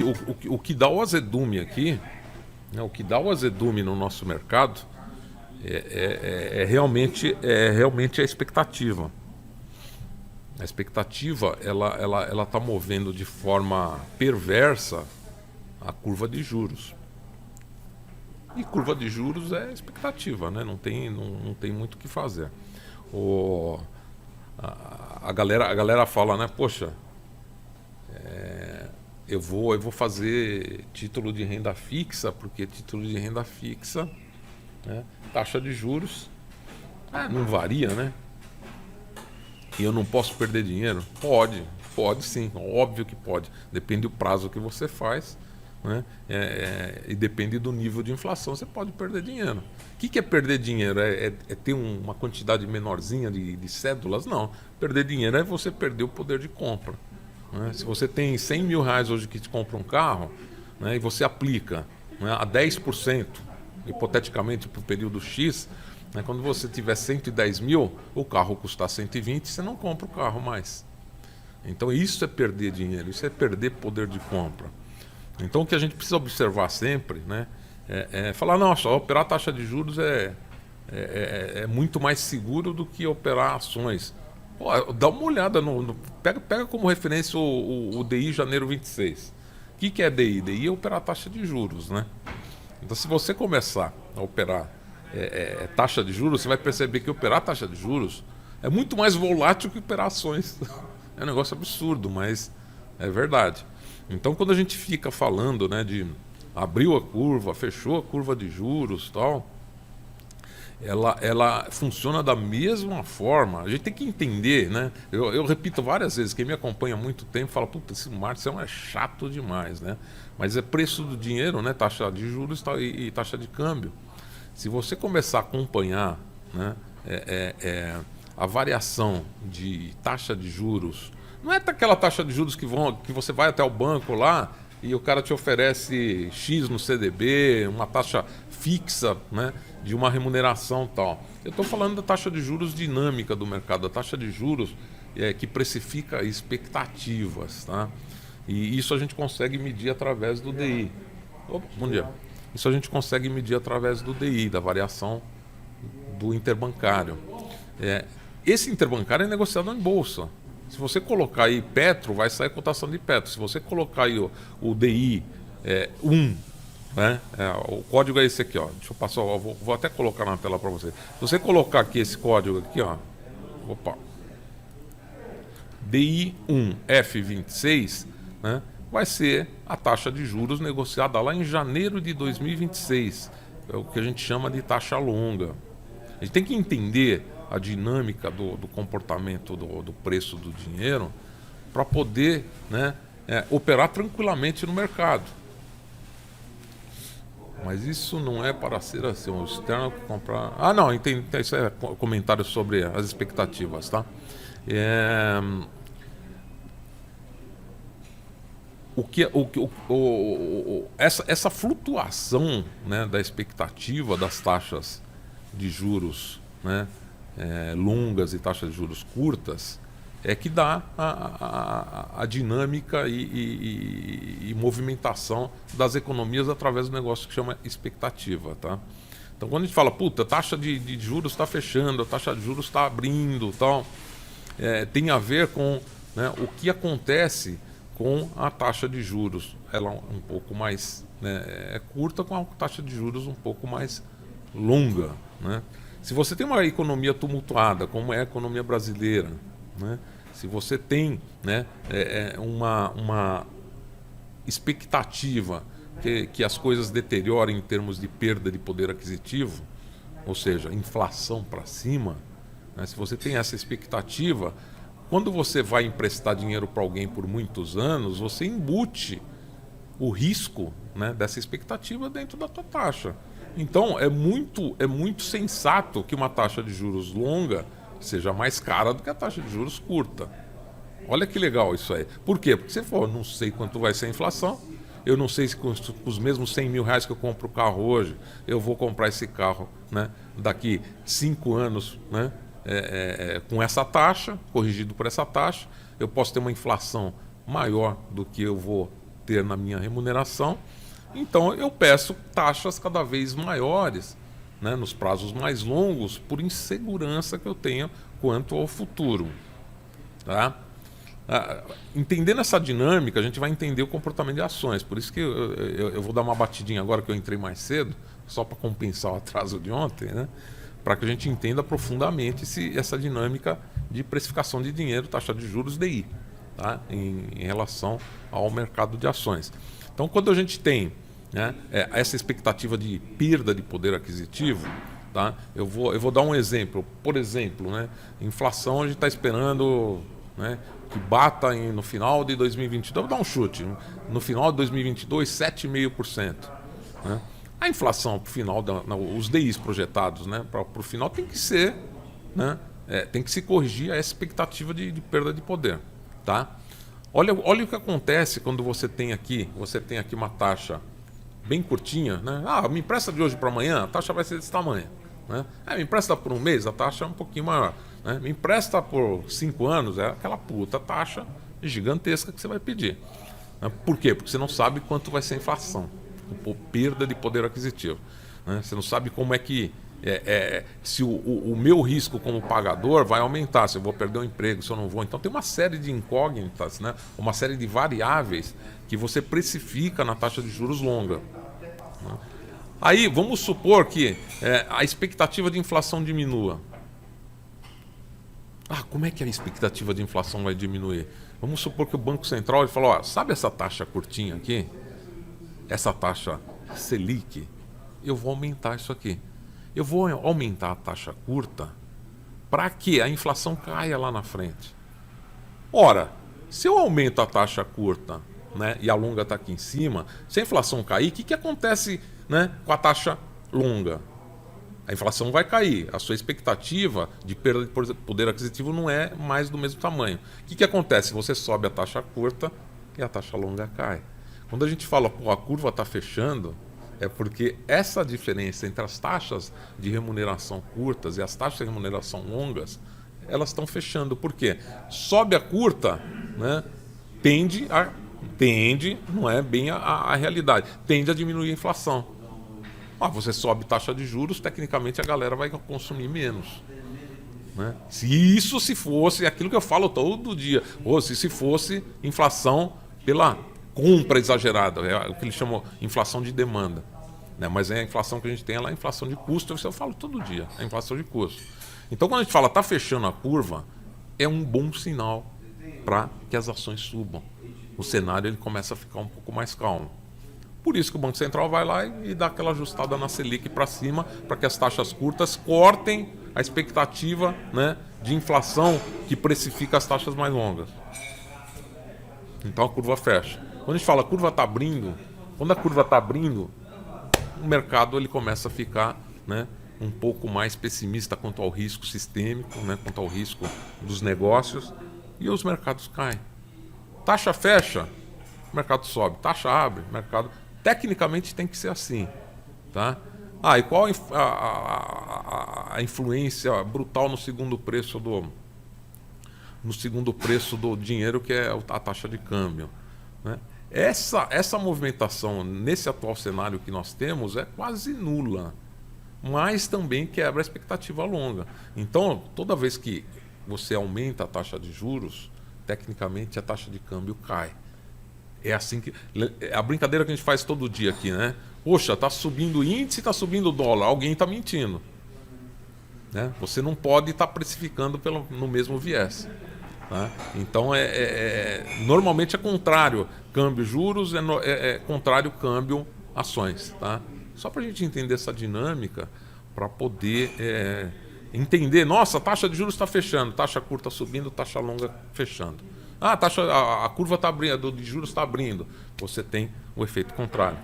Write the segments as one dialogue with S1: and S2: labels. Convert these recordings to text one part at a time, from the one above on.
S1: o que dá o azedume aqui, né, o que dá o azedume no nosso mercado é realmente a expectativa. A expectativa ela está movendo de forma perversa a curva de juros. E curva de juros é expectativa, né? Não tem muito o que fazer. O, a galera fala, né? Poxa, eu vou fazer título de renda fixa, porque título de renda fixa, né, taxa de juros, não varia, né? E eu não posso perder dinheiro? Pode sim, óbvio que pode. Depende do prazo que você faz, né? E depende do nível de inflação, você pode perder dinheiro. O que é perder dinheiro? É ter uma quantidade menorzinha de cédulas? Não. Perder dinheiro é você perder o poder de compra, né? Se você tem 100 mil reais hoje que te compra um carro, né, e você aplica, né, a 10%, hipoteticamente para o período X, né, quando você tiver 110 mil, o carro custar 120, você não compra o carro mais. Então isso é perder dinheiro, isso é perder poder de compra. Então o que a gente precisa observar sempre, né, é falar, não, só operar taxa de juros é muito mais seguro do que operar ações. Pô, dá uma olhada, pega como referência o DI janeiro 26. O que é DI? DI é operar taxa de juros, né? Então se você começar a operar taxa de juros, você vai perceber que operar taxa de juros é muito mais volátil que operar ações. É um negócio absurdo, mas é verdade. Então quando a gente fica falando, né, de abriu a curva, fechou a curva de juros, tal, ela funciona da mesma forma. A gente tem que entender, né? Eu repito várias vezes, quem me acompanha há muito tempo fala, puta, esse Marcelo é chato demais, né? Mas é preço do dinheiro, né? Taxa de juros e taxa de câmbio. Se você começar a acompanhar, né, a variação de taxa de juros, não é aquela taxa de juros que você vai até o banco lá e o cara te oferece X no CDB, uma taxa fixa, né, de uma remuneração tal. Eu estou falando da taxa de juros dinâmica do mercado, a taxa de juros que precifica expectativas, tá? E isso a gente consegue medir através do DI. Opa, bom dia. Isso a gente consegue medir através do DI, da variação do interbancário. Esse interbancário é negociado em bolsa. Se você colocar aí Petro, vai sair a cotação de Petro. Se você colocar aí o DI 1, né? O código é esse aqui, ó. Deixa eu passar, vou até colocar na tela para você. Se você colocar aqui esse código aqui, ó. Opa. DI 1 F26, né, vai ser a taxa de juros negociada lá em janeiro de 2026. É o que a gente chama de taxa longa. A gente tem que entender a dinâmica do comportamento do preço do dinheiro para poder, né, operar tranquilamente no mercado. Mas isso não é para ser assim, o externo que comprar... não, entendi, isso é comentário sobre as expectativas, tá? Essa flutuação, né, da expectativa das taxas de juros, né, longas e taxas de juros curtas é que dá a dinâmica e movimentação das economias através do negócio que chama expectativa, tá? Então quando a gente fala, puta, a taxa de juros está fechando, a taxa de juros está abrindo, tal, tem a ver com, né, o que acontece com a taxa de juros. Ela um pouco mais, né, curta, com a taxa de juros um pouco mais longa, né? Se você tem uma economia tumultuada, como é a economia brasileira, né? Se você tem, né, uma expectativa que as coisas deteriorem em termos de perda de poder aquisitivo, ou seja, inflação para cima, né? Se você tem essa expectativa, quando você vai emprestar dinheiro para alguém por muitos anos, você embute o risco, né, dessa expectativa dentro da tua taxa. Então é muito sensato que uma taxa de juros longa seja mais cara do que a taxa de juros curta. Olha que legal isso aí. Por quê? Porque você falou, não sei quanto vai ser a inflação, eu não sei se com os mesmos 100 mil reais que eu compro o carro hoje, eu vou comprar esse carro, né, daqui 5 anos, né, com essa taxa, corrigido por essa taxa. Eu posso ter uma inflação maior do que eu vou ter na minha remuneração. Então eu peço taxas cada vez maiores, né, nos prazos mais longos, por insegurança que eu tenho quanto ao futuro. Tá? Entendendo essa dinâmica, a gente vai entender o comportamento de ações. Por isso que eu vou dar uma batidinha agora que eu entrei mais cedo, só para compensar o atraso de ontem, né? Para que a gente entenda profundamente essa dinâmica de precificação de dinheiro, taxa de juros, DI, tá? Em relação ao mercado de ações. Então, quando a gente tem, né, essa expectativa de perda de poder aquisitivo, tá? Eu vou dar um exemplo. Por exemplo, né, inflação a gente está esperando, né, que bata no final de 2022, vou dar um chute, no final de 2022, 7,5%. Né? A inflação para o final, os DIs projetados, né, para o final tem que ser, né, tem que se corrigir a expectativa de perda de poder. Tá? Olha o que acontece quando você tem aqui uma taxa bem curtinha. Né? Me empresta de hoje para amanhã, a taxa vai ser desse tamanho. Né? Me empresta por um mês, a taxa é um pouquinho maior. Né? Me empresta por 5 anos, é aquela puta taxa gigantesca que você vai pedir. Né? Por quê? Porque você não sabe quanto vai ser a inflação, perda de poder aquisitivo. Né? Você não sabe como é que se o meu risco como pagador vai aumentar, se eu vou perder o emprego, se eu não vou. Então tem uma série de incógnitas, né? Uma série de variáveis que você precifica na taxa de juros longa. Né? Aí vamos supor que a expectativa de inflação diminua. Como é que a expectativa de inflação vai diminuir? Vamos supor que o Banco Central ele falou, sabe essa taxa curtinha aqui? Essa taxa Selic? Eu vou aumentar isso aqui. Eu vou aumentar a taxa curta para que a inflação caia lá na frente. Ora, se eu aumento a taxa curta, né, e a longa está aqui em cima, se a inflação cair, o que acontece, né, com a taxa longa? A inflação vai cair, a sua expectativa de perda de poder aquisitivo não é mais do mesmo tamanho. O que acontece? Você sobe a taxa curta e a taxa longa cai. Quando a gente fala, a curva está fechando, é porque essa diferença entre as taxas de remuneração curtas e as taxas de remuneração longas, elas estão fechando. Por quê? Sobe a curta, né, tende, não é bem a realidade, tende a diminuir a inflação. Você sobe taxa de juros, tecnicamente a galera vai consumir menos. Né? Se fosse aquilo que eu falo todo dia, ou se fosse inflação pela compra exagerada, é o que eles chamam de inflação de demanda. Né? Mas a inflação que a gente tem é a inflação de custo, isso eu falo todo dia, a inflação de custo. Então quando a gente fala está fechando a curva, é um bom sinal para que as ações subam. O cenário ele começa a ficar um pouco mais calmo. Por isso que o Banco Central vai lá e dá aquela ajustada na Selic para cima, para que as taxas curtas cortem a expectativa, né, de inflação que precifica as taxas mais longas. Então a curva fecha. Quando a gente fala a curva está abrindo, quando a curva está abrindo, o mercado ele começa a ficar, né, um pouco mais pessimista quanto ao risco sistêmico, né, quanto ao risco dos negócios, e os mercados caem. Taxa fecha, o mercado sobe. Taxa abre, o mercado... Tecnicamente tem que ser assim, tá? E qual a influência brutal no segundo preço do dinheiro, que é a taxa de câmbio, né? Essa movimentação nesse atual cenário que nós temos é quase nula, mas também quebra a expectativa longa. Então, toda vez que você aumenta a taxa de juros, tecnicamente a taxa de câmbio cai. É assim que... A brincadeira que a gente faz todo dia aqui, né? Poxa, está subindo o índice, está subindo o dólar. Alguém está mentindo. Né? Você não pode estar precificando no mesmo viés. Tá? Então, normalmente é contrário. Câmbio juros é contrário câmbio ações. Tá? Só para a gente entender essa dinâmica, para poder entender, nossa, a taxa de juros está fechando, taxa curta subindo, taxa longa fechando. A curva tá abrindo, de juros está abrindo. Você tem o efeito contrário.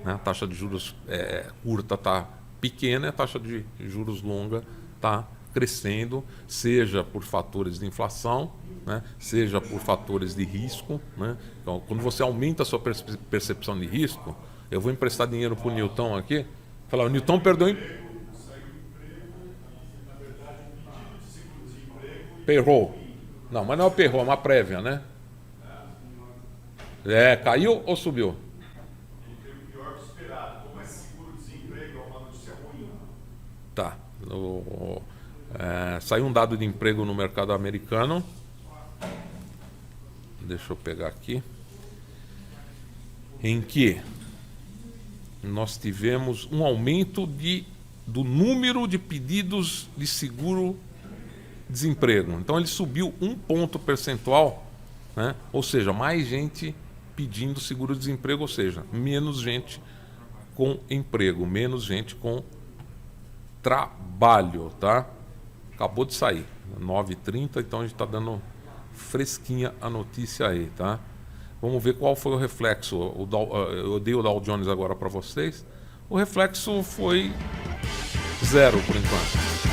S1: Né? A taxa de juros curta está pequena e a taxa de juros longa está crescendo, seja por fatores de inflação, né? Seja por fatores de risco. Né? Então, quando você aumenta a sua percepção de risco, eu vou emprestar dinheiro para o Newton aqui, falar, o Newton perdeu... Payroll. Não, mas não é o payroll, é uma prévia, né? Caiu ou subiu?
S2: Ele teve pior que esperado. Como é seguro-desemprego, é uma notícia ruim.
S1: Tá. Saiu um dado de emprego no mercado americano. Deixa eu pegar aqui. Em que nós tivemos um aumento do número de pedidos de seguro-desemprego. Então ele subiu 1 ponto percentual, né? Ou seja, mais gente pedindo seguro-desemprego, ou seja, menos gente com emprego, menos gente com trabalho, tá? Acabou de sair, 9h30, então a gente está dando fresquinha a notícia aí, tá? Vamos ver qual foi o reflexo. Eu dei o Dow Jones agora para vocês. O reflexo foi 0 por enquanto.